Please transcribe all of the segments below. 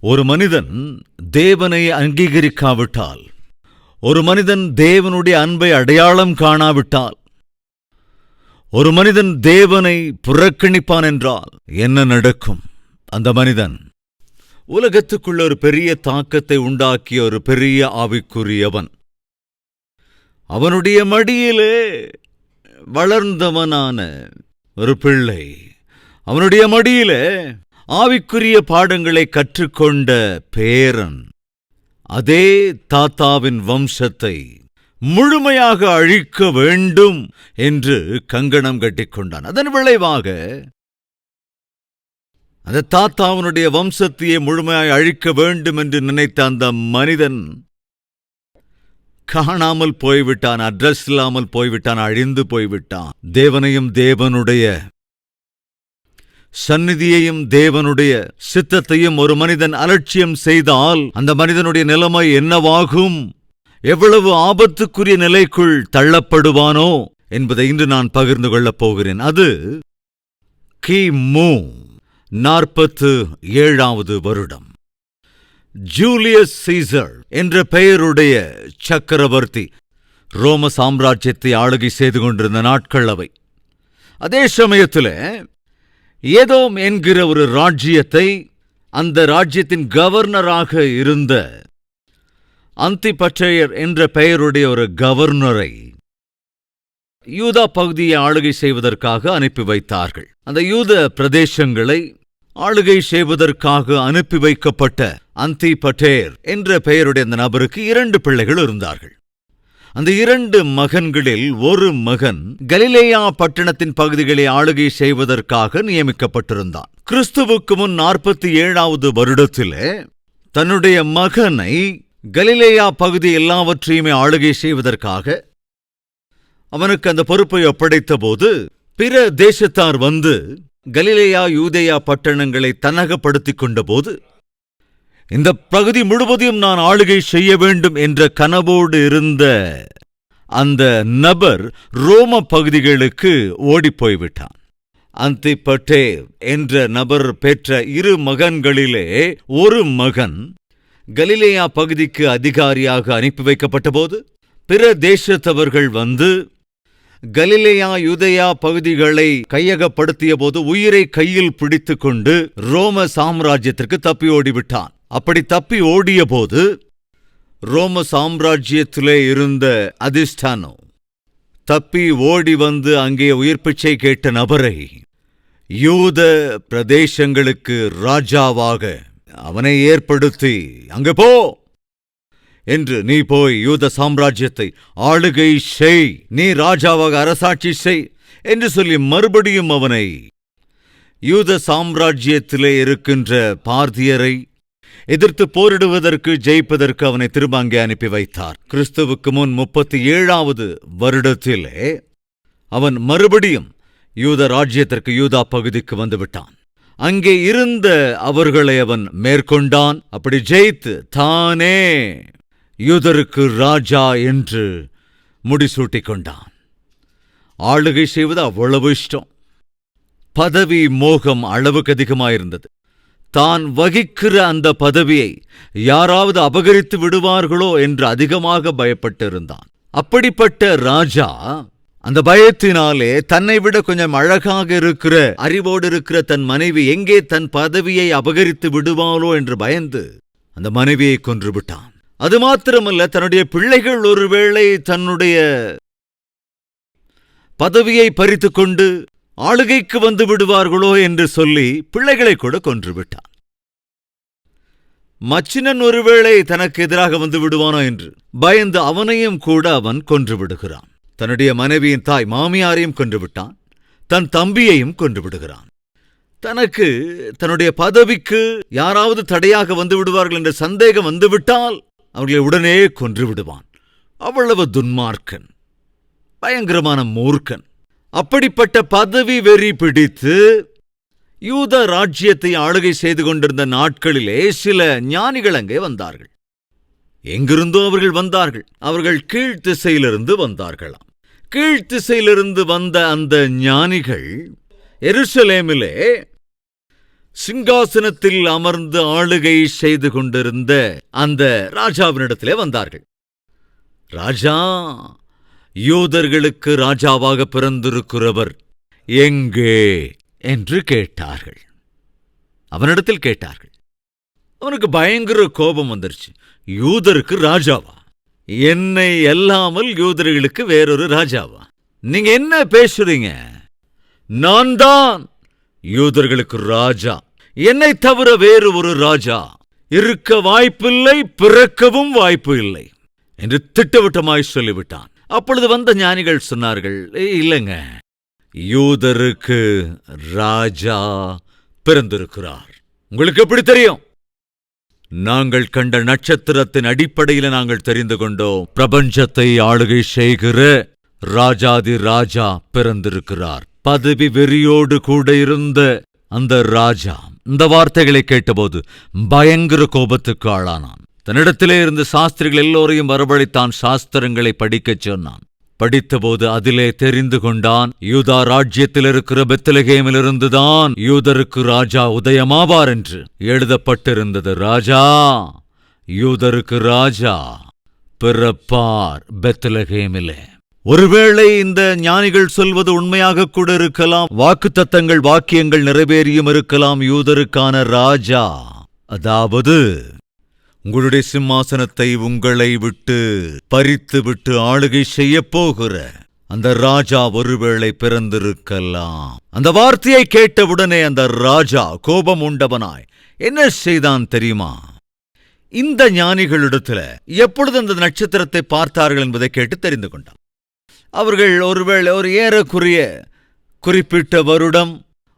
ஒரு மனிதன் தேவனை அங்கீகரிக்காவிட்டால், ஒரு மனிதன் தேவனுடைய அன்பை அடையாளம் காணாவிட்டால், ஒரு மனிதன் தேவனை புறக்கணிப்பான் என்றால் என்ன நடக்கும்? அந்த மனிதன் உலகத்துக்குள்ள ஒரு பெரிய தாக்கத்தை உண்டாக்கிய ஒரு பெரிய ஆவிக்குரியவன். அவனுடைய மடியிலே வளர்ந்தவனான ஒரு பிள்ளை, அவனுடைய மடியிலே ஆவிக்குரிய பாடங்களை கற்றுக்கொண்ட பேரன் அதே தாத்தாவின் வம்சத்தை முழுமையாக அழிக்க வேண்டும் என்று கங்கணம் கட்டிக்கொண்டான். அதன் விளைவாக அந்த தாத்தாவினுடைய வம்சத்தையே முழுமையாக அழிக்க வேண்டும் என்று நினைத்த அந்த மனிதன் காணாமல் போய்விட்டான், அட்ரஸ் இல்லாமல் போய்விட்டான், அழிந்து போய்விட்டான். தேவனையும் தேவனுடைய சந்நிதியையும் தேவனுடைய சித்தத்தையும் ஒரு மனிதன் அலட்சியம் செய்தால் அந்த மனிதனுடைய நிலைமை என்னவாகும்? எவ்வளவு ஆபத்துக்குரிய நிலைக்குள் தள்ளப்படுவானோ என்பதை இன்று நான் பகிர்ந்து கொள்ளப் போகிறேன். அது கிமு 47வது வருடம். ஜூலியஸ் சீசர் என்ற பெயருடைய சக்கரவர்த்தி ரோம சாம்ராஜ்யத்தை ஆளுகை செய்து கொண்டிருந்த நாட்கள் அவை. அதே சமயத்தில் ஏதோம் என்கிற ஒரு ராஜ்யத்தை, அந்த ராஜ்யத்தின் கவர்னராக இருந்த அந்திபட்டேயர் என்ற பெயருடைய ஒரு கவர்னரை யூதா பகுதியை ஆளுகை செய்வதற்காக அனுப்பி வைத்தார்கள். அந்த யூத பிரதேசங்களை ஆளுகை செய்வதற்காக அனுப்பி வைக்கப்பட்ட அந்திபட்டேயர் என்ற பெயருடைய அந்த நபருக்கு 2 பிள்ளைகள் இருந்தார்கள். அந்த 2 மகன்களில் ஒரு மகன் கலிலேயா பட்டணத்தின் பகுதிகளை ஆளுகை செய்வதற்காக நியமிக்கப்பட்டிருந்தான். கிறிஸ்துவுக்கு முன் 47வது வருடத்திலே தன்னுடைய மகனை கலிலேயா பகுதி எல்லாவற்றையுமே ஆளுகை செய்வதற்காக அவனுக்கு அந்த பொறுப்பை ஒப்படைத்த போது, பிற தேசத்தார் வந்து கலிலேயா யூதேயா பட்டணங்களை தன்னகப்படுத்திக் கொண்ட போது, இந்த பகுதி முழுவதையும் நான் ஆளுகை செய்ய வேண்டும் என்ற கனவோடு இருந்த அந்த நபர் ரோம பகுதிகளுக்கு ஓடிப்போய்விட்டான். அந்திபட்டேயர் என்ற நபர் பெற்ற 2 மகன்களிலே ஒரு மகன் கலிலேயா பகுதிக்கு அதிகாரியாக அனுப்பி வைக்கப்பட்ட போது, பிற தேசத்தவர்கள் வந்து கலிலேயா யூதேயா பகுதிகளை கையகப்படுத்திய போது உயிரை கையில் பிடித்து கொண்டு ரோம சாம்ராஜ்யத்திற்கு தப்பி ஓடிவிட்டான். அப்படி தப்பி ஓடிய போது ரோம சாம்ராஜ்யத்திலே இருந்த அதிஷ்டானோ தப்பி ஓடி வந்து அங்கே உயிர் பிச்சை கேட்ட நபரை யூத பிரதேசங்களுக்கு ராஜாவாக அவனை ஏற்படுத்தி, அங்கே போ என்று, நீ போய் யூத சாம்ராஜ்யத்தை ஆளுகை செய், நீ ராஜாவாக அரசாட்சி செய் என்று சொல்லி மறுபடியும் அவனை யூத சாம்ராஜ்யத்திலே இருக்கின்ற பார்த்தியரை எதிர்த்து போரிடுவதற்கு, ஜெயிப்பதற்கு அவனை திரும்ப அங்கே அனுப்பி வைத்தார். கிறிஸ்துவுக்கு முன் 37வது வருடத்திலே அவன் மறுபடியும் யூத ராஜ்யத்திற்கு, யூதா பகுதிக்கு வந்துவிட்டான். அங்கே இருந்த அவர்களை அவன் மேற்கொண்டான். அப்படி ஜெயித்து தானே யூதருக்கு ராஜா என்று முடிசூட்டிக் கொண்டான். ஆளுகை செய்வது அவ்வளவு இஷ்டம். பதவி மோகம் அளவுக்கு அதிகமாயிருந்தது. தான் வகிக்கிற அந்த பதவியை யாராவது அபகரித்து விடுவார்களோ என்று அதிகமாக பயப்பட்டிருந்தான். அப்படிப்பட்ட ராஜா அந்த பயத்தினாலே தன்னை விட கொஞ்சம் அழகாக இருக்கிற, அறிவோடு இருக்கிற தன் மனைவி எங்கே தன் பதவியை அபகரித்து விடுவாளோ என்று பயந்து அந்த மனைவியை கொன்றுவிட்டான். அது மாத்திரமல்ல, தன்னுடைய பிள்ளைகள் ஒருவேளை தன்னுடைய பதவியை பறித்து கொண்டு ஆளுகைக்கு வந்து விடுவார்களோ என்று சொல்லி பிள்ளைகளை கூட கொன்றுவிட்டான். மச்சினன் ஒருவேளை தனக்கு எதிராக வந்து விடுவானோ என்று பயந்து அவனையும் கூட அவன் கொன்று விடுகிறான். தன்னுடைய மனைவியின் தாய் மாமியாரையும் கொன்றுவிட்டான். தன் தம்பியையும் கொன்று விடுகிறான். தனக்கு தன்னுடைய பதவிக்கு யாராவது தடையாக வந்து விடுவார்கள் என்ற சந்தேகம் வந்துவிட்டால் அவர்களை உடனே கொன்று விடுவான். அவ்வளவு துன்மார்க்கன், பயங்கரமான மூர்க்கன். அப்படிப்பட்ட பதவி வெறி பிடித்து யூத ராஜ்யத்தை ஆளுகை செய்து கொண்டிருந்த நாட்களிலே சில ஞானிகள் அங்கே வந்தார்கள். எங்கிருந்தோ அவர்கள் வந்தார்கள். அவர்கள் கீழ்த்திசையிலிருந்து வந்தார்களாம். கீழ்த்திசையிலிருந்து வந்த அந்த ஞானிகள் எருசலேமிலே சிங்காசனத்தில் அமர்ந்து ஆளுகை செய்து கொண்டிருந்த அந்த ராஜாவினிடத்திலே வந்தார்கள். ராஜா, யூதர்களுக்கு ராஜாவாக பிறந்திருக்கிறவர் எங்கே என்று கேட்டார்கள். அவனிடத்தில் கேட்டார்கள். அவனுக்கு பயங்கர கோபம் வந்துருச்சு. யூதருக்கு ராஜாவா? என்னை அல்லாமல் யூதர்களுக்கு வேறொரு ராஜாவா? நீங்க என்ன பேசுறீங்க? நான் தான் யூதர்களுக்கு ராஜா. என்னை தவிர வேறு ஒரு ராஜா இருக்க வாய்ப்பில்லை, பிறக்கவும் வாய்ப்பு இல்லை என்று திட்டவட்டமாய் சொல்லிவிட்டான். அப்பொழுது வந்த ஞானிகள் சொன்னார்கள், இல்லைங்க, யூதருக்கு ராஜா பிறந்திருக்கிறார். உங்களுக்கு எப்படி தெரியும்? நாங்கள் கண்ட நட்சத்திரத்தின் அடிப்படையில் நாங்கள் தெரிந்து கொண்டோம். பிரபஞ்சத்தை ஆளுகை செய்கிற ராஜாதி ராஜா பிறந்திருக்கிறார். பதவி வெறியோடு கூட இருந்த அந்த ராஜா இந்த வார்த்தைகளை கேட்டபோது பயங்கர கோபத்துக்கு ஆளானான். தன்னிடத்திலே இருந்த சாஸ்திரிகள் எல்லோரையும் வரவழைத்தான். சாஸ்திரங்களை படிக்கச் சொன்னான். படித்தபோது அதிலே தெரிந்து கொண்டான், யூதா ராஜ்யத்தில் இருக்கிற பெத்லகேமிலிருந்துதான் யூதருக்கு ராஜா உதயமாவார் என்று எழுதப்பட்டிருந்தது. ராஜா, யூதருக்கு ராஜா பிறப்பார் பெத்லகேமிலே. ஒருவேளை இந்த ஞானிகள் சொல்வது உண்மையாக கூட இருக்கலாம். வாக்குத்தத்தங்கள், வாக்கியங்கள் நிறைவேறியும் இருக்கலாம். யூதருக்கான ராஜா, அதாவது உங்களுடைய சிம்மாசனத்தை உங்களை விட்டு பறித்து விட்டு ஆளுகை செய்ய போகிற அந்த ராஜா ஒருவேளை பிறந்திருக்கலாம். அந்த வார்த்தையை கேட்டவுடனே அந்த ராஜா கோபம் உண்டவனாய் என்ன செய்தான் தெரியுமா? இந்த ஞானிகளிடத்துல எப்பொழுது அந்த நட்சத்திரத்தை பார்த்தார்கள் என்பதை கேட்டு தெரிந்து கொண்டான். அவர்கள் ஒருவேளை ஒரு ஏறக்குறைய குறிப்பிட்ட வருடம்,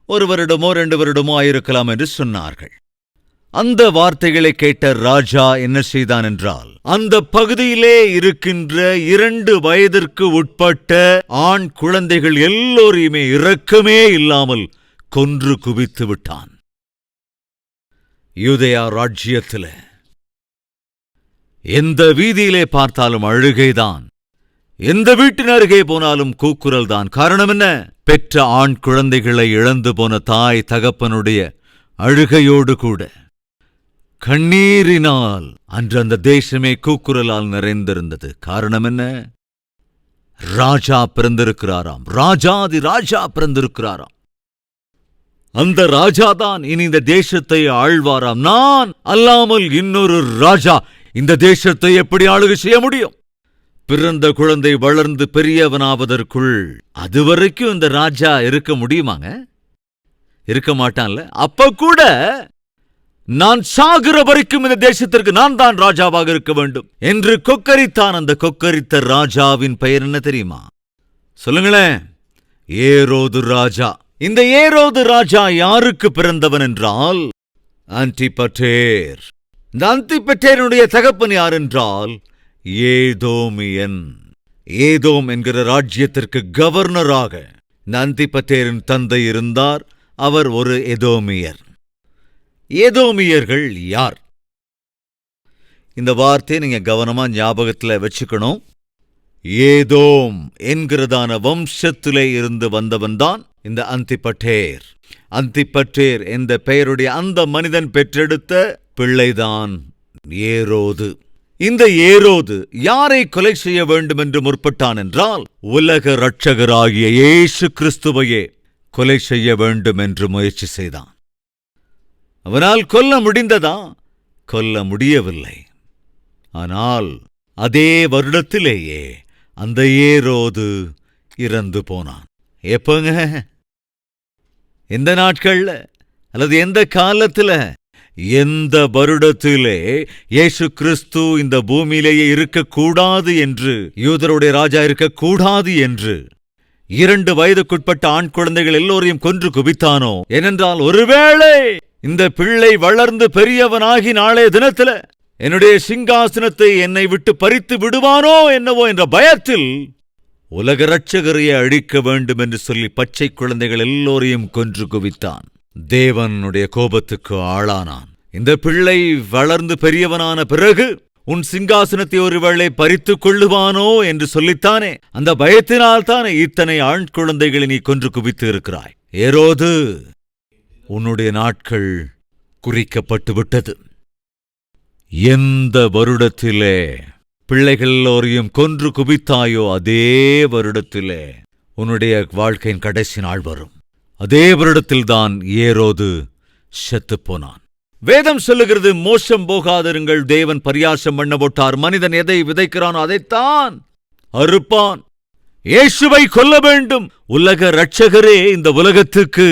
1 வருடமோ 2 வருடமோ ஆயிருக்கலாம் என்று சொன்னார்கள். அந்த வார்த்தைகளை கேட்ட ராஜா என்ன செய்தான் என்றால், அந்த பகுதியிலே இருக்கின்ற 2 வயதிற்கு உட்பட்ட ஆண் குழந்தைகள் எல்லோரையுமே இரக்கமே இல்லாமல் கொன்று குவித்து விட்டான். யூதேயா ராஜ்யத்தில் எந்த வீதியிலே பார்த்தாலும் அழுகைதான், எந்த வீட்டின் அருகே போனாலும் கூக்குரல் தான். காரணம் என்ன? பெற்ற ஆண் குழந்தைகளை இழந்து போன தாய் தகப்பனுடைய அழுகையோடு கூட கண்ணீரினால் அன்று அந்த தேசமே கூக்குரலால் நிறைந்திருந்தது. காரணம் என்ன? ராஜா பிறந்திருக்கிறாராம். ராஜாதி ராஜா பிறந்திருக்கிறாராம். அந்த ராஜாதான் இனி இந்த தேசத்தை ஆழ்வாராம். நான் அல்லாமல் இன்னொரு ராஜா இந்த தேசத்தை எப்படி ஆளுகை செய்ய முடியும்? பிறந்த குழந்தை வளர்ந்து பெரியவனாவதற்குள் அதுவரைக்கும் இந்த ராஜா இருக்க முடியுமாங்க? இருக்க மாட்டான்ல. அப்ப கூட நான் சாகிற வரைக்கும் இந்த தேசத்திற்கு நான் தான் ராஜாவாக இருக்க வேண்டும் என்று கொக்கரித்தான். அந்த கொக்கரித்த ராஜாவின் பெயர் என்ன தெரியுமா? சொல்லுங்களேன். ஏரோது ராஜா. இந்த ஏரோது ராஜா யாருக்கு பிறந்தவன் என்றால் அந்திபட்டேர். இந்த அந்திபட்டேருடைய தகப்பன் யார் என்றால் ஏதோமியன். ஏதோம் என்கிற ராஜ்யத்திற்கு கவர்னராக இந்த அந்திபட்டேரின் தந்தை இருந்தார். அவர் ஒரு எதோமியர். ஏதோமியர்கள் யார்? இந்த வார்த்தையை நீங்க கவனமா ஞாபகத்தில் வச்சுக்கணும். ஏதோம் என்கிறதான வம்சத்திலே இருந்து வந்தவன்தான் இந்த அந்திபட்டேர். அந்திபட்டேர் என்ற பெயருடைய அந்த மனிதன் பெற்றெடுத்த பிள்ளைதான் ஏரோது. இந்த ஏரோது யாரை கொலை செய்ய வேண்டும் என்று முற்பட்டான் என்றால், உலக இரட்சகராகிய இயேசு கிறிஸ்துவையே கொலை செய்ய வேண்டும் என்று முயற்சி செய்தான். அவனால் கொல்ல முடிந்ததா? கொல்ல முடியவில்லை. ஆனால் அதே வருடத்திலேயே அந்த ஏரோது இறந்து போனான். எப்பங்க? எந்த நாட்கள்ல அல்லது எந்த காலத்துல? எந்த வருடத்திலே இயேசு கிறிஸ்து இந்த பூமியிலேயே இருக்கக்கூடாது என்று, யூதருடைய ராஜா இருக்கக்கூடாது என்று 2 வயதுக்குட்பட்ட ஆண் குழந்தைகள் எல்லோரையும் கொன்று குவித்தானோ? ஏனென்றால் ஒருவேளை இந்த பிள்ளை வளர்ந்து பெரியவனாகி நாளைய தினத்துல என்னுடைய சிங்காசனத்தை என்னை விட்டு பறித்து விடுவானோ என்னவோ என்ற பயத்தில் உலக இரட்சகரையே அழிக்க வேண்டும் என்று சொல்லி பச்சை குழந்தைகள் எல்லோரையும் கொன்று குவித்தான். தேவனுடைய கோபத்துக்கு ஆளானான். இந்த பிள்ளை வளர்ந்து பெரியவனான பிறகு உன் சிங்காசனத்தை ஒருவேளை பறித்துக் கொள்ளுவானோ என்று சொல்லித்தானே, அந்த பயத்தினால் தானே இத்தனை ஆண் குழந்தைகளை நீ கொன்று குவித்து இருக்கிறாய். ஏரோது, உன்னுடைய நாட்கள் குறிக்கப்பட்டு விட்டது. எந்த வருடத்திலே பிள்ளைகள் எல்லோரையும் கொன்று குவித்தாயோ அதே வருடத்திலே உன்னுடைய வாழ்க்கையின் கடைசி நாள் வரும். அதே வருடத்தில்தான் ஏரோது செத்துப்போனான். வேதம் சொல்லுகிறது, மோசம் போகாதிருங்கள், தேவன் பரியாசம் பண்ண போட்டார். மனிதன் எதை விதைக்கிறானோ அதைத்தான் அறுப்பான். இயேசுவை கொல்ல வேண்டும். உலக இரட்சகரே இந்த உலகத்துக்கு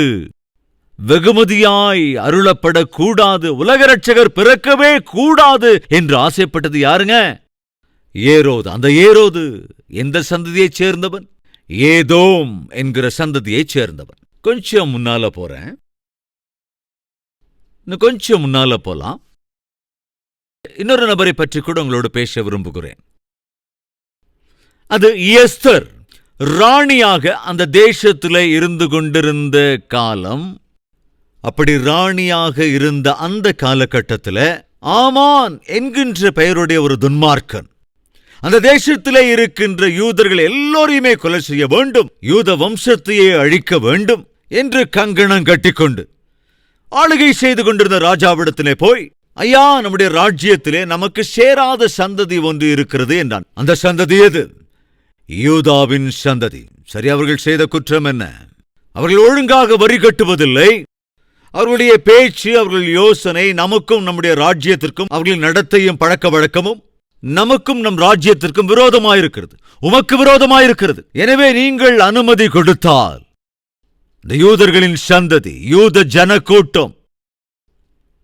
வெகுமதியாய் அருளப்படக்கூடாது, உலக இரட்சகர் பிறக்கவே கூடாது என்று ஆசைப்பட்டது யாருங்க? ஏரோது. அந்த ஏரோது எந்த சந்ததியைச் சேர்ந்தவன்? ஏதோம் என்கிற சந்ததியைச் சேர்ந்தவன். கொஞ்சம் முன்னால போறேன், இன்னும் கொஞ்சம் முன்னால போலாம். இன்னொரு நபரை பற்றி கூட உங்களோடு பேச விரும்புகிறேன். அது எஸ்தர். ராணியாக அந்த தேசத்திலே இருந்து கொண்டிருந்த காலம். அப்படி ராணியாக இருந்த அந்த காலகட்டத்தில் ஆமான் என்கின்ற பெயருடைய ஒரு துன்மார்க்கன் அந்த தேசத்திலே இருக்கின்ற யூதர்கள் எல்லோரையுமே கொலை செய்ய வேண்டும், யூத வம்சத்தையே அழிக்க வேண்டும் என்று கங்கணம் கட்டிக்கொண்டு ஆளுகை செய்து கொண்டிருந்த ராஜாவிடத்திலே போய், ஐயா, நம்முடைய ராஜ்யத்திலே நமக்கு சேராத சந்ததி ஒன்று இருக்கிறது என்றான். அந்த சந்ததி எது? யூதாவின் சந்ததி. சரி, அவர்கள் செய்த குற்றம் என்ன? அவர்கள் ஒழுங்காக வரி கட்டுவதில்லை. அவர்களுடைய பேச்சு, அவர்கள் யோசனை நமக்கும் நம்முடைய ராஜ்யத்திற்கும் அவர்களின் நடத்தையும் பழக்க வழக்கமும் நமக்கும் நம் ராஜ்யத்திற்கும் விரோதமாயிருக்கிறது, உமக்கு விரோதமாயிருக்கிறது. எனவே நீங்கள் அனுமதி கொடுத்தால் இந்த யூதர்களின் சந்ததி, யூத ஜனக்கூட்டம்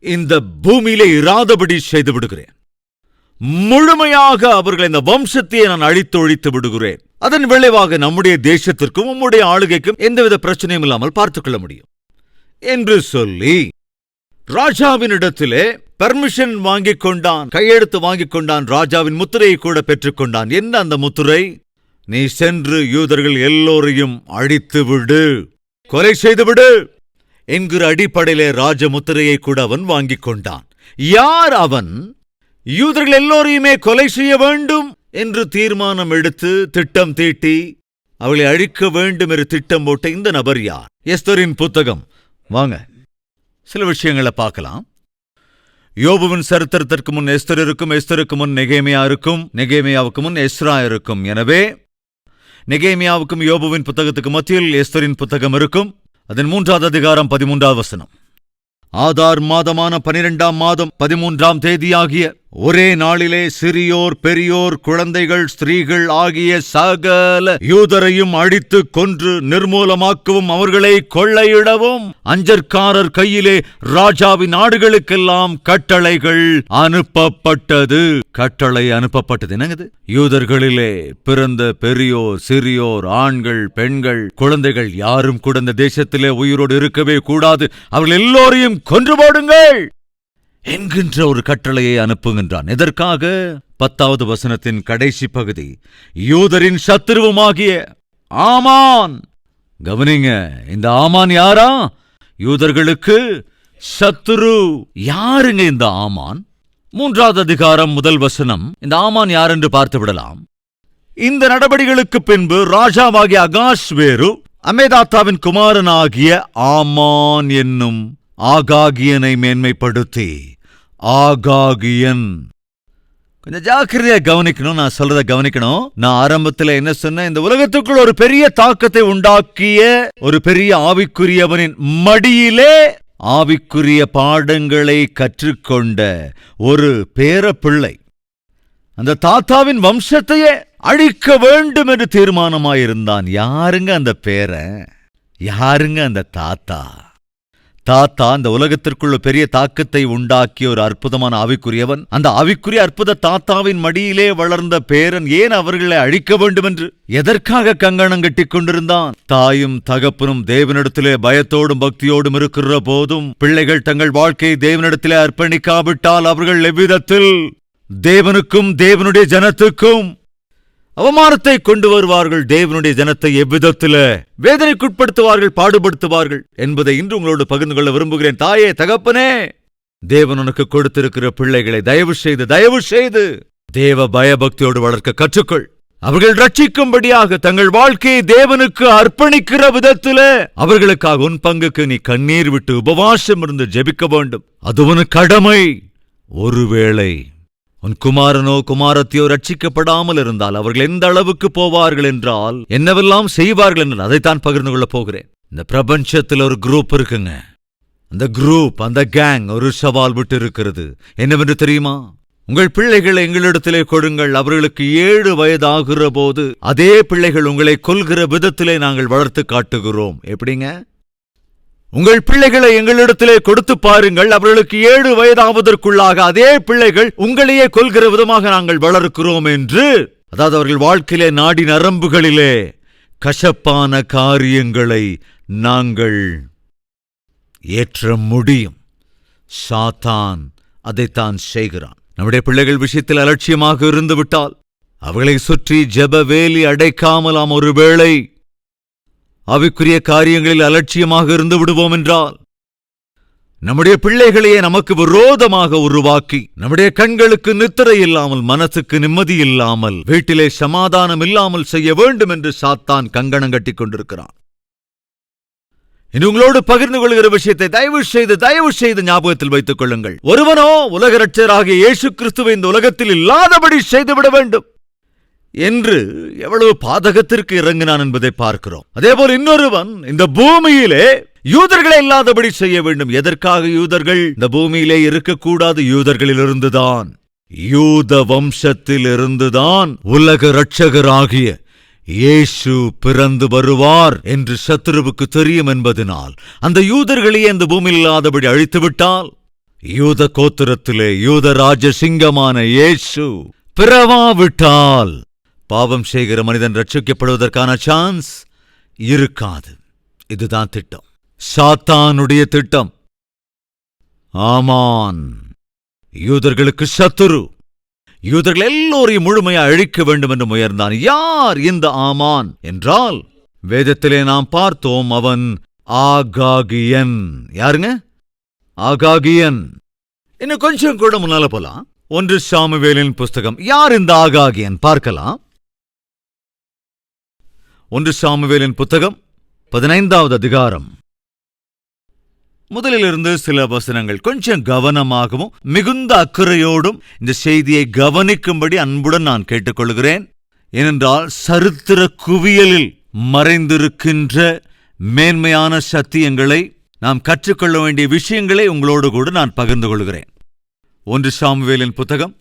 இந்த பூமியிலே இராதபடி செய்து விடுகிறேன். முழுமையாக அவர்கள் இந்த வம்சத்தையே நான் அழித்து ஒழித்து விடுகிறேன். அதன் விளைவாக நம்முடைய தேசத்திற்கும் உம்முடைய ஆளுகைக்கும் எந்தவித பிரச்சனையும் இல்லாமல் பார்த்துக் கொள்ள முடியும் என்று சொல்லி ராஜாவினிடத்திலே பர்மிஷன் வாங்கிக் கொண்டான், கையெழுத்து வாங்கிக் கொண்டான், ராஜாவின் முத்திரையை கூட பெற்றுக்கொண்டான். என்ன அந்த முத்திரை? நீ சென்று யூதர்கள் எல்லோரையும் அழித்து விடு, கொலை செய்து விடு என்கிற அடிப்படையிலே ராஜ முத்திரையை கூட அவன் வாங்கிக் கொண்டான். யார் அவன்? யூதர்கள் எல்லோரையுமே கொலை செய்ய வேண்டும் என்று தீர்மானம் எடுத்து திட்டம் தீட்டி அவளை அழிக்க வேண்டும் என்று திட்டம் போட்ட இந்த நபர் யார்? எஸ்தரின் புத்தகம். வாங்க சில விஷயங்களை பார்க்கலாம். யோபுவின் சரித்திரத்திற்கு முன் எஸ்தர் இருக்கும், எஸ்தருக்கு முன் நெகேமியா இருக்கும், நெகேமியாவுக்கு முன் எஸ்ரா இருக்கும். எனவே நெகேமியாவுக்கும் யோபுவின் புத்தகத்துக்கு மத்தியில் எஸ்தரின் புத்தகம் இருக்கும். அதன் 3வது அதிகாரம் 13வது வசனம். ஆதார் மாதமான 12ஆம் மாதம் 13ஆம் தேதியாகிய ஒரே நாளிலே சிறியோர் பெரியோர் குழந்தைகள் ஸ்திரீகள் ஆகிய சகல யூதரையும் அடித்து கொன்று நிர்மூலமாக்கவும் அவர்களை கொள்ளையிடவும் அஞ்சற்காரர் கையிலே ராஜாவின் நாடுகளுக்கெல்லாம் கட்டளைகள் அனுப்பப்பட்டது. கட்டளை அனுப்பப்பட்டது. என்னது? யூதர்களிலே பிறந்த பெரியோர் சிறியோர் ஆண்கள் பெண்கள் குழந்தைகள் யாரும் கூட இந்த தேசத்திலே உயிரோடு இருக்கவே கூடாது, அவர்கள் எல்லோரையும் கொன்று போடுங்கள் என்கின்ற ஒரு கட்டளையை அனுப்புகின்றான். எதற்காக? 10வது வசனத்தின் கடைசி பகுதி. யூதரின் சத்துருவுமாகிய ஆமான். கவனிங்க, இந்த ஆமான் யாரா? யூதர்களுக்கு சத்துரு. யாருங்க இந்த ஆமான்? 3வது அதிகாரம் 1 வசனம். இந்த ஆமான் யார் என்று பார்த்து விடலாம். இந்த நடவடிக்கைகளுக்கு பின்பு ராஜாவாகிய அகாஸ்வேரு அமேதாத்தாவின் குமாரனாகிய ஆமான் என்னும் ஆகாகியனை மேன்மைப்படுத்தி, ஆகாகியன், கொஞ்சம் ஜாக்கிரதையா கவனிக்கணும், நான் சொல்றத கவனிக்கணும். நான் ஆரம்பத்தில் என்ன சொன்னேன்? இந்த உலகத்துக்குள் ஒரு பெரிய தாக்கத்தை உண்டாக்கிய ஒரு பெரிய ஆவிக்குரியவனின் மடியிலே ஆவிக்குரிய பாடங்களை கற்றுக்கொண்ட ஒரு பேரப்பிள்ளை அந்த தாத்தாவின் வம்சத்தையே அழிக்க வேண்டும் என்று தீர்மானமாயிருந்தான். யாருங்க அந்த பேரன்? யாருங்க அந்த தாத்தா? தாத்தா அந்த உலகத்திற்குள்ள பெரிய தாக்கத்தை உண்டாக்கிய ஒரு அற்புதமான ஆவிக்குரியவன். அந்த ஆவிக்குரிய அற்புத தாத்தாவின் மடியிலே வளர்ந்த பேரன் ஏன் அவர்களை அழிக்க வேண்டும் என்று எதற்காக கங்கணம் கட்டிக் கொண்டிருந்தான்? தாயும் தகப்பனும் தேவனிடத்திலே பயத்தோடும் பக்தியோடும் இருக்கிற போதும் பிள்ளைகள் தங்கள் வாழ்க்கையை தேவனிடத்திலே அர்ப்பணிக்காவிட்டால் அவர்கள் எவ்விதத்தில் தேவனுக்கும் தேவனுடைய ஜனத்துக்கும் அவமானத்தை கொண்டு வருவார்கள், தேவனுடைய ஜனத்தை எவ்விதத்தில் வேதனைக்குட்படுத்துவார்கள், பாடுபடுத்துவார்கள் என்பதை இன்று உங்களோடு பகிர்ந்து கொள்ள விரும்புகிறேன். தாயே, தகப்பனே, தேவன் உனக்கு கொடுத்திருக்கிற பிள்ளைகளை தயவு செய்து தேவ பயபக்தியோடு வளர்க்க கற்றுக்கொள். அவர்கள் ரட்சிக்கும்படியாக தங்கள் வாழ்க்கையை தேவனுக்கு அர்ப்பணிக்கிற விதத்திலே அவர்களுக்காக உன் பங்குக்கு நீ கண்ணீர் விட்டு உபவாசம் இருந்து ஜெபிக்க வேண்டும். அது உன் கடமை. ஒருவேளை உன் குமாரனோ குமாரத்தையோ ரட்சிக்கப்படாமல் இருந்தால் அவர்கள் எந்த அளவுக்கு போவார்கள் என்றால், என்னவெல்லாம் செய்வார்கள் என்று அதைத்தான் பகிர்ந்து கொள்ளப் போகிறேன். இந்த பிரபஞ்சத்தில் ஒரு குரூப் இருக்குங்க. அந்த குரூப், அந்த கேங் ஒரு சவால் விட்டு இருக்கிறது. என்னவென்று தெரியுமா? உங்கள் பிள்ளைகளை எங்களிடத்திலே கொடுங்கள். அவர்களுக்கு 7 வயதாகிற போது அதே பிள்ளைகள் உங்களை கொல்கிற விதத்திலே நாங்கள் வளர்த்து காட்டுகிறோம். எப்படிங்க? உங்கள் பிள்ளைகளை எங்களிடத்திலே கொடுத்து பாருங்கள். அவர்களுக்கு 7 வயதாவதற்குள்ளாக அதே பிள்ளைகள் உங்களையே கொல்கிற விதமாக நாங்கள் வளர்க்கிறோம் என்று. அதாவது அவர்கள் வாழ்க்கையிலே நாடி நரம்புகளிலே கசப்பான காரியங்களை நாங்கள் ஏற்ற முடியும். சாத்தான் அதைத்தான் செய்கிறான். நம்முடைய பிள்ளைகள் விஷயத்தில் அலட்சியமாக இருந்துவிட்டால், அவர்களை சுற்றி ஜெப வேலி அடைக்காமல் நாம் ஒருவேளை ஆவிக்குரிய காரியங்களில் அலட்சியமாக இருந்து விடுவோம் என்றால், நம்முடைய பிள்ளைகளையே நமக்கு விரோதமாக உருவாக்கி, நம்முடைய கண்களுக்கு நித்திரை இல்லாமல், மனசுக்கு நிம்மதி இல்லாமல், வீட்டிலே சமாதானம் இல்லாமல் செய்ய வேண்டும் என்று சாத்தான் கங்கணம் கட்டிக் கொண்டிருக்கிறான். இனி உங்களோடு பகிர்ந்து கொள்கிற விஷயத்தை தயவு செய்து ஞாபகத்தில் வைத்துக் கொள்ளுங்கள். ஒருவனோ உலக இரட்சகராகிய இயேசு கிறிஸ்துவை இந்த உலகத்தில் இல்லாதபடி செய்துவிட வேண்டும் என்று எவ்வளவு பாதகத்திற்கு இறங்கினான் என்பதை பார்க்கிறோம். அதேபோல் இன்னொருவன் இந்த பூமியிலே யூதர்களை இல்லாதபடி செய்ய வேண்டும். எதற்காக யூதர்கள் இந்த பூமியிலே இருக்கக்கூடாது? யூதர்களிலிருந்துதான், யூத வம்சத்திலிருந்துதான் உலக இரட்சகராகிய இயேசு பிறந்து வருவார் என்று சத்துருவுக்கு தெரியும் என்பதனால் அந்த யூதர்களையே அந்த பூமியில் இல்லாதபடி அழித்துவிட்டால், யூத கோத்திரத்திலே யூத ராஜசிங்கமான இயேசு பிறவாவிட்டால் பாவம் செய்கிற மனிதன் ரட்சிக்கப்படுவதற்கான சான்ஸ் இருக்காது. இதுதான் திட்டம், சாத்தானுடைய திட்டம். ஆமான் யூதர்களுக்கு சத்துரு. யூதர்கள் எல்லோரையும் முழுமையா அழிக்க வேண்டும் என்று முயன்றான். யார் இந்த ஆமான் என்றால், வேதத்திலே நாம் பார்த்தோம், அவன் ஆகாகியன். யாருங்க? ஆகாகியன். இன்னும் கொஞ்சம் கூட முன்னால போலாம். 1 சாமுவேலின் புஸ்தகம். யார் இந்த ஆகாகியன்? பார்க்கலாம். 1 சாமுவேலின் புத்தகம் 15வது அதிகாரம். முதலிலிருந்து சில வசனங்கள். கொஞ்சம் கவனமாகவும் மிகுந்த அக்கறையோடும் இந்த செய்தியை கவனிக்கும்படி அன்புடன் நான் கேட்டுக்கொள்கிறேன். ஏனென்றால் சரித்திர குவியலில் மறைந்திருக்கின்ற மேன்மையான சத்தியங்களை, நாம் கற்றுக்கொள்ள வேண்டிய விஷயங்களை உங்களோடு கூட நான் பகிர்ந்து கொள்கிறேன். 1 சாமுவேலின் புத்தகம்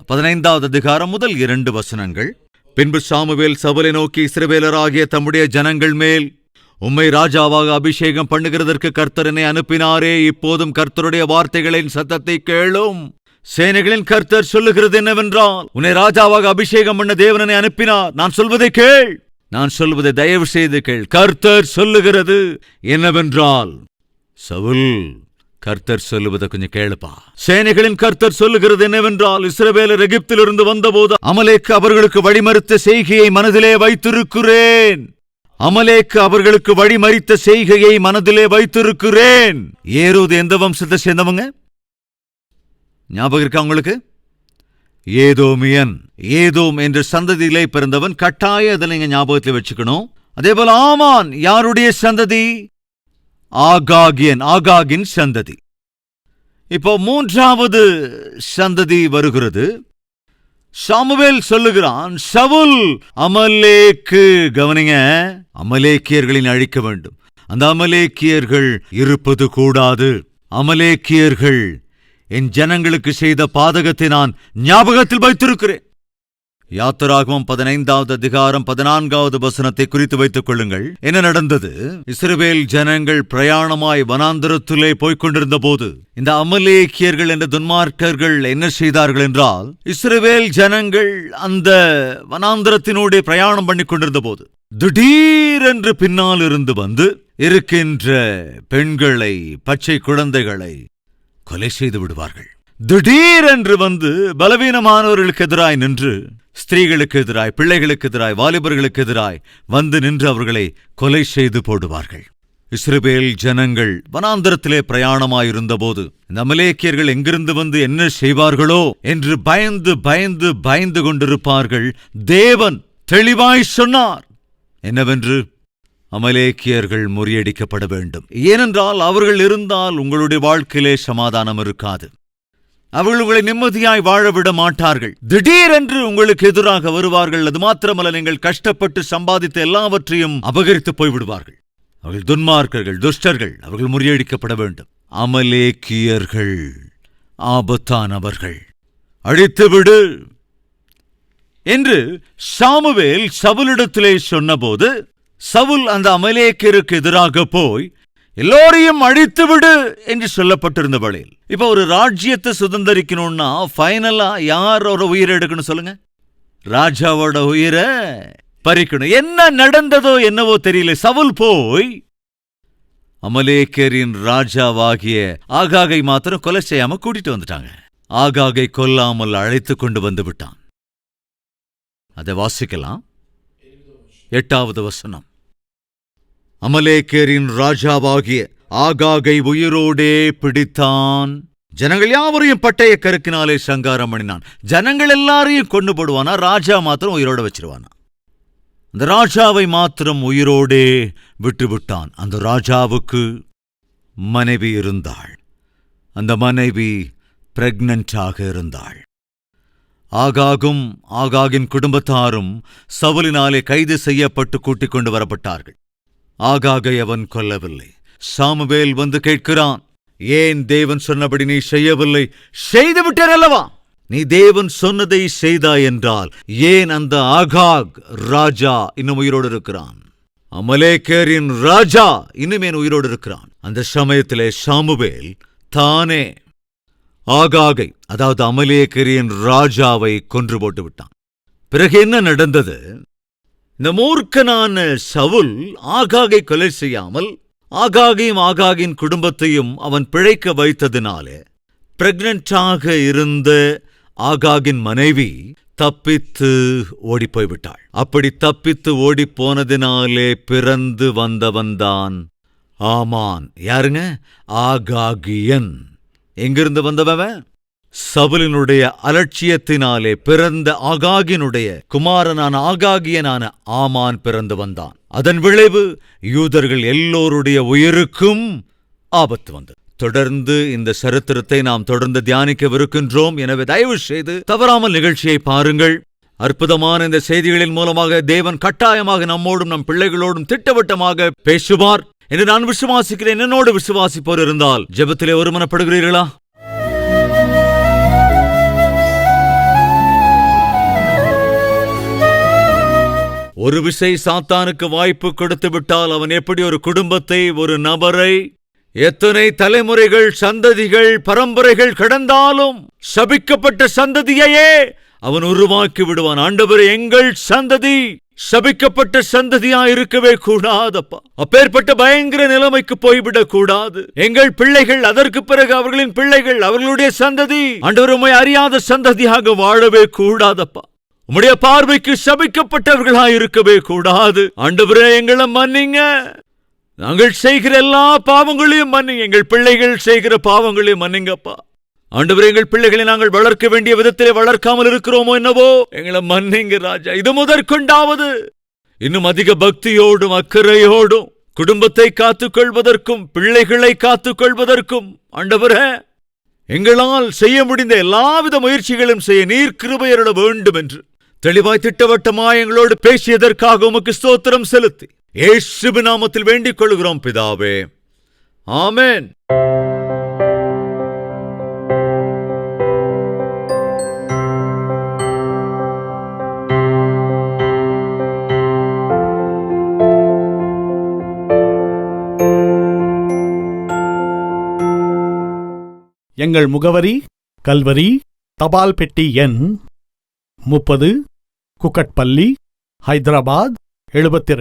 15வது அதிகாரம் முதல் 2 வசனங்கள். பின்பு சாமுவேல் சவுலை நோக்கி, இஸ்ரவேலராகிய தம்முடைய ஜனங்கள் மேல் உம்மை ராஜாவாக அபிஷேகம் பண்ணுகிறதற்கு கர்த்தர் என்னை அனுப்பினாரே. இப்போதும் கர்த்தருடைய வார்த்தைகளின் சத்தத்தை கேளும். சேனைகளின் கர்த்தர் சொல்லுகிறது என்னவென்றால், உன்னை ராஜாவாக அபிஷேகம் பண்ண தேவனனை அனுப்பினார். நான் சொல்வதை கேள். நான் சொல்வதை தயவு செய்து கேள். கர்த்தர் சொல்லுகிறது என்னவென்றால், சவுல், கர்த்தர் சொல்லுவதை கொஞ்சம் கேளுப்பா. சேனைகளின் கர்த்தர் சொல்லுகிறது என்னவென்றால், இஸ்ரவேலர் எகிப்திலிருந்து வந்தபோது அமலேக்கு அவர்களுக்கு வழிமறித்த செய்கையை மனதிலே வைத்திருக்கிறேன். அமலேக்கு அவர்களுக்கு வழிமறித்த செய்கையை மனதிலே வைத்திருக்கிறேன். ஏரோது எந்த வம்சத்தை சேர்ந்தவங்க? ஞாபகம் இருக்கா உங்களுக்கு? ஏதோமியன். ஏதோம் என்ற சந்ததியிலே பிறந்தவன். கட்டாய அதை நீங்க ஞாபகத்தில் வச்சுக்கணும். அதே போல ஆமான் யாருடைய சந்ததி? ஆகாகியன், ஆகாகின் சந்ததி. இப்போ 3வது சந்ததி வருகிறது. சாமுவேல் சொல்லுகிறான், சவுல் அமலேக்கு. கவனிங்க, அமலேக்கியர்களின் அழிக்க வேண்டும். அந்த அமலேக்கியர்கள் இருப்பது கூடாது. அமலேக்கியர்கள் என் ஜனங்களுக்கு செய்த பாதகத்தை நான் ஞாபகத்தில் வைத்திருக்கிறேன். யாத்திராகமம் 15வது அதிகாரம் 14வது வசனத்தை குறித்து வைத்துக் கொள்ளுங்கள். என்ன நடந்தது? இஸ்ரவேல் ஜனங்கள் பிரயாணமாய் வனாந்தரத்திலே போய்கொண்டிருந்த போது இந்த அமலேக்கியர்கள் என்ற துன்மார்க்கர்கள் என்ன செய்தார்கள் என்றால், இஸ்ரவேல் ஜனங்கள் அந்த வனாந்தரத்தினூடே பிரயாணம் பண்ணி கொண்டிருந்த போது திடீரென்று பின்னால் இருந்து வந்து இருக்கின்ற பெண்களை, பச்சை குழந்தைகளை கொலை செய்து விடுவார்கள். திடீரென்று வந்து பலவீனமானவர்களுக்கு எதிராய் நின்று, ஸ்திரீகளுக்கு எதிராய், பிள்ளைகளுக்கு எதிராய், வாலிபர்களுக்கு எதிராய் வந்து நின்று அவர்களை கொலை செய்து போடுவார்கள். இஸ்ரவேல் ஜனங்கள் வனாந்தரத்திலே பிரயாணமாயிருந்தபோது இந்த அமலேக்கியர்கள் எங்கிருந்து வந்து என்ன செய்வார்களோ என்று பயந்து பயந்து பயந்து கொண்டிருப்பார்கள். தேவன் தெளிவாய் சொன்னார் என்னவென்று, அமலேக்கியர்கள் முறியடிக்கப்பட வேண்டும். ஏனென்றால் அவர்கள் இருந்தால் உங்களுடைய வாழ்க்கையிலே சமாதானம் இருக்காது. அவர்கள் உங்களை நிம்மதியாய் வாழவிட மாட்டார்கள். திடீரென்று உங்களுக்கு எதிராக வருவார்கள். அது மாத்திரமல்ல, நீங்கள் கஷ்டப்பட்டு சம்பாதித்த எல்லாவற்றையும் அபகரித்து போய்விடுவார்கள். அவர்கள் துன்மார்க்கர்கள், துஷ்டர்கள். அவர்கள் முறியடிக்கப்பட வேண்டும். அமலேக்கியர்கள் ஆபத்தானவர்கள், அழித்துவிடு என்று சாமுவேல் சவுலிடத்திலே சொன்னபோது, சவுல் அந்த அமலேக்கியருக்கு எதிராக போய் எல்லோரையும் அழித்துவிடு என்று சொல்லப்பட்டிருந்த வழியில், இப்ப ஒரு ராஜ்யத்தை சுதந்திரிக்கணும்னா ஃபைனலா யாரோட உயிரை எடுக்கணும் சொல்லுங்க? ராஜாவோட உயிரை பறிக்கணும். என்ன நடந்ததோ என்னவோ தெரியல. சவுல் போய் அமலேக்கியரின் ராஜாவாகிய ஆகாகை மாத்திரம் கொலை செய்யாம கூட்டிட்டு வந்துட்டாங்க. ஆகாகை கொல்லாமல் அழைத்து கொண்டு வந்து விட்டான். அதை வாசிக்கலாம். 8வது வசனம். அமலேக்கியரின் ராஜாவாகிய ஆகாகை உயிரோடே பிடித்தான். ஜனங்கள் யாவரையும் பட்டய கருக்கினாலே சங்காரம் பண்ணினான். ஜனங்கள் எல்லாரையும் கொண்டு போடுவானா, ராஜா மாத்திரம் உயிரோட வச்சிருவானா. அந்த ராஜாவை மாத்திரம் உயிரோடே விட்டுவிட்டான். அந்த ராஜாவுக்கு மனைவி இருந்தாள். அந்த மனைவி பிரெக்னன்டாக இருந்தாள். ஆகாகும் ஆகாகின் குடும்பத்தாரும் சவுலினாலே கைது செய்யப்பட்டு கூட்டிக் கொண்டு வரப்பட்டார்கள். ஆகாகை அவன் கொல்லவில்லை. சாமுவேல் வந்து கேட்கிறான், ஏன் தேவன் சொன்னபடி நீ செய்யவில்லை? செய்துவிட்டார் அல்லவா? நீ தேவன் சொன்னதை செய்தாய் என்றால் ஏன் அந்த ஆகாக் ராஜா இன்னும் உயிரோடு இருக்கிறான்? அமலேக்கியரின் ராஜா இன்னுமே உயிரோடு இருக்கிறான். அந்த சமயத்திலே சாமுவேல் தானே ஆகாகை, அதாவது அமலேக்கியரின் ராஜாவை கொன்று போட்டு விட்டான். பிறகு என்ன நடந்தது? இந்த மூர்க்கனான சவுல் ஆகாகை கொலை செய்யாமல் ஆகாகையும் ஆகாகின் குடும்பத்தையும் அவன் பிழைக்க வைத்ததினாலே பிரெக்னன்டாக இருந்த ஆகாகின் மனைவி தப்பித்து ஓடிப்போய்விட்டாள். அப்படி தப்பித்து ஓடிப்போனதினாலே பிறந்து வந்தவன்தான் ஆமான். யாருங்க? ஆகாகியன். எங்கிருந்து வந்தவன்? சவுலினுடைய அலட்சியத்தினாலே பிறந்த ஆகாகினுடைய குமாரனான ஆகாகியனான ஆமான் பிறந்து வந்தான். அதன் விளைவு யூதர்கள் எல்லோருடைய உயிருக்கும் ஆபத்து வந்தது. தொடர்ந்து இந்த சரித்திரத்தை நாம் தொடர்ந்து தியானிக்கவிருக்கின்றோம். எனவே தயவு செய்து தவறாமல் நிகழ்ச்சியை பாருங்கள். அற்புதமான இந்த செய்திகளின் மூலமாக தேவன் கட்டாயமாக நம்மோடும் நம் பிள்ளைகளோடும் திட்டவட்டமாக பேசுவார் என்று நான் விசுவாசிக்கிறேன். என்னோடு விசுவாசிப்போர் இருந்தால் ஜெபத்திலே ஒருமனப்படுகிறீர்களா? ஒரு விசை சாத்தானுக்கு வாய்ப்பு கொடுத்து விட்டால் அவன் எப்படி ஒரு குடும்பத்தை, ஒரு நபரை, எத்தனை தலைமுறைகள், சந்ததிகள், பரம்பரைகள் கடந்தாலும் சபிக்கப்பட்ட சந்ததியையே அவன் உருவாக்கி விடுவான். ஆண்டவரே, எங்கள் சந்ததி சபிக்கப்பட்ட சந்ததியா இருக்கவே கூடாதப்பா. அப்பேற்பட்ட பயங்கர நிலைமைக்கு போய்விடக் கூடாது. எங்கள் பிள்ளைகள், அதற்கு பிறகு அவர்களின் பிள்ளைகள், அவர்களுடைய சந்ததி ஆண்டவர் உம்மை அறியாத சந்ததியாக வாழவே கூடாதப்பா. உம்முடைய பார்வைக்கு சபிக்கப்பட்டவர்களாய் இருக்கவே கூடாது. ஆண்டவரே, எங்களை மன்னிங்க. நாங்கள் செய்கிற எல்லா பாவங்களையும் மன்னிங்க. எங்கள் பிள்ளைகள் செய்கிற பாவங்களையும் மன்னிங்கப்பா. ஆண்டவரே, எங்கள் பிள்ளைகளை நாங்கள் வளர்க்க வேண்டிய விதத்திலே வளர்க்காமல் இருக்கிறோமோ என்னவோ, எங்களை மன்னிங்க ராஜா. இது முதற்கொண்டாவது இன்னும் அதிக பக்தியோடும் அக்கறையோடும் குடும்பத்தை காத்துக்கொள்வதற்கும் பிள்ளைகளை காத்துக்கொள்வதற்கும் ஆண்டவரே, எங்களால் செய்ய முடிந்த எல்லாவித முயற்சிகளும் செய்ய நீர் கிருபை அருள வேண்டும் என்று தெளிவாய் திட்டவட்டமாய் எங்களோடு பேசியதற்காக உமக்கு ஸ்தோத்திரம் செலுத்தி இயேசுவின் நாமத்தில் வேண்டிக் கொள்கிறோம் பிதாவே, ஆமென். எங்கள் முகவரி: கல்வரி, தபால் பெட்டி எண் 30, குக்கட்பள்ளி, ஹைதராபாத் 72.